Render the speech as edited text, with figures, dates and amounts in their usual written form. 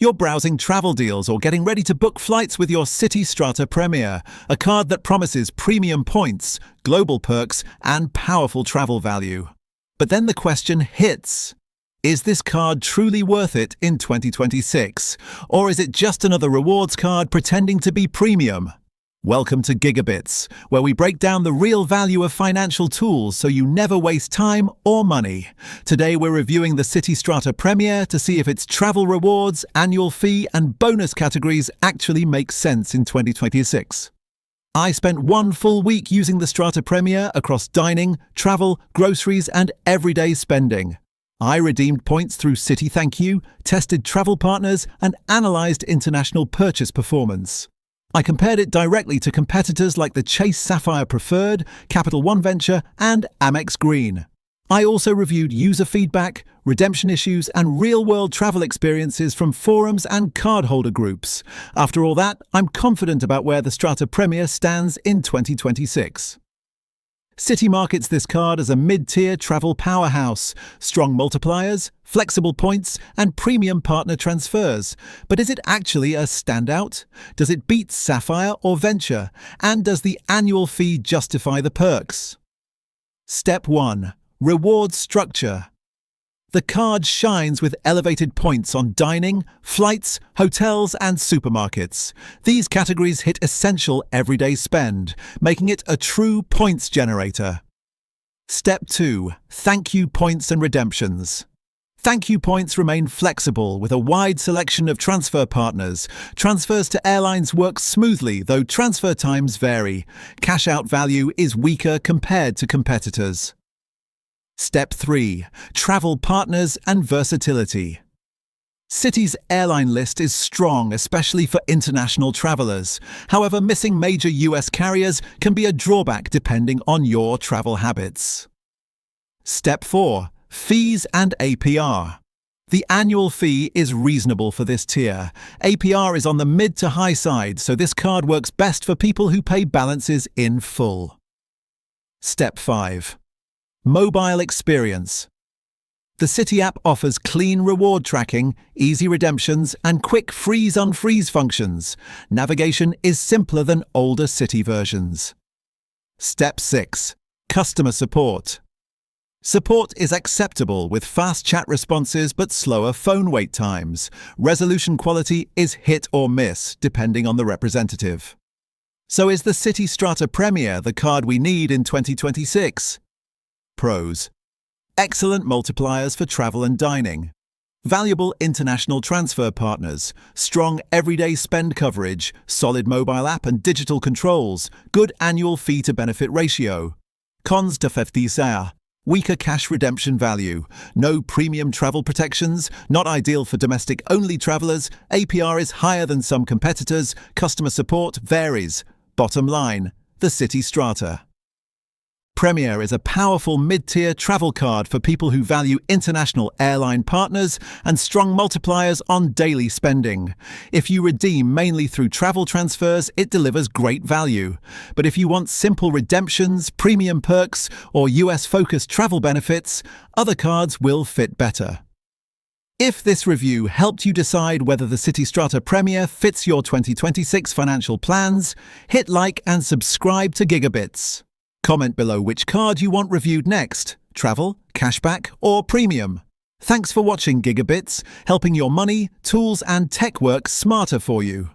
You're browsing travel deals or getting ready to book flights with your Citi Strata Premier, a card that promises premium points, global perks, and powerful travel value. But then the question hits. Is this card truly worth it in 2026? Or is it just another rewards card pretending to be premium? Welcome to GigaBits, where we break down the real value of financial tools so you never waste time or money. Today we're reviewing the Citi Strata Premier to see if its travel rewards, annual fee and bonus categories actually make sense in 2026. I spent one full week using the Strata Premier across dining, travel, groceries and everyday spending. I redeemed points through Citi Thank You, tested travel partners and analysed international purchase performance. I compared it directly to competitors like the Chase Sapphire Preferred, Capital One Venture, and Amex Green. I also reviewed user feedback, redemption issues, and real-world travel experiences from forums and cardholder groups. After all that, I'm confident about where the Strata Premier stands in 2026. Citi markets this card as a mid-tier travel powerhouse, strong multipliers, flexible points, and premium partner transfers. But is it actually a standout? Does it beat Sapphire or Venture? And does the annual fee justify the perks? Step 1. Reward structure. The card shines with elevated points on dining, flights, hotels, and supermarkets. These categories hit essential everyday spend, making it a true points generator. Step 2. Thank you points and redemptions. Thank you points remain flexible with a wide selection of transfer partners. Transfers to airlines work smoothly, though transfer times vary. Cash-out value is weaker compared to competitors. Step 3. Travel partners and versatility. Citi's airline list is strong, especially for international travelers. However, missing major US carriers can be a drawback depending on your travel habits. Step 4. Fees and APR. The annual fee is reasonable for this tier. APR is on the mid to high side, so this card works best for people who pay balances in full. Step 5. Mobile experience. The Citi app offers clean reward tracking, easy redemptions, and quick freeze-unfreeze functions. Navigation is simpler than older Citi versions. Step 6. Customer support. Support is acceptable with fast chat responses but slower phone wait times. Resolution quality is hit or miss, depending on the representative. So is the Citi Strata Premier the card we need in 2026? Pros. Excellent multipliers for travel and dining. Valuable international transfer partners. Strong everyday spend coverage. Solid mobile app and digital controls. Good annual fee-to-benefit ratio. Cons to FFDSR. Weaker cash redemption value. No premium travel protections. Not ideal for domestic-only travelers. APR is higher than some competitors. Customer support varies. Bottom line, the Citi Strata Premier is a powerful mid-tier travel card for people who value international airline partners and strong multipliers on daily spending. If you redeem mainly through travel transfers, it delivers great value. But if you want simple redemptions, premium perks, or US-focused travel benefits, other cards will fit better. If this review helped you decide whether the Citi Strata Premier fits your 2026 financial plans, hit like and subscribe to GigaBits. Comment below which card you want reviewed next: travel, cashback, or premium. Thanks for watching GigaBits, helping your money, tools, and tech work smarter for you.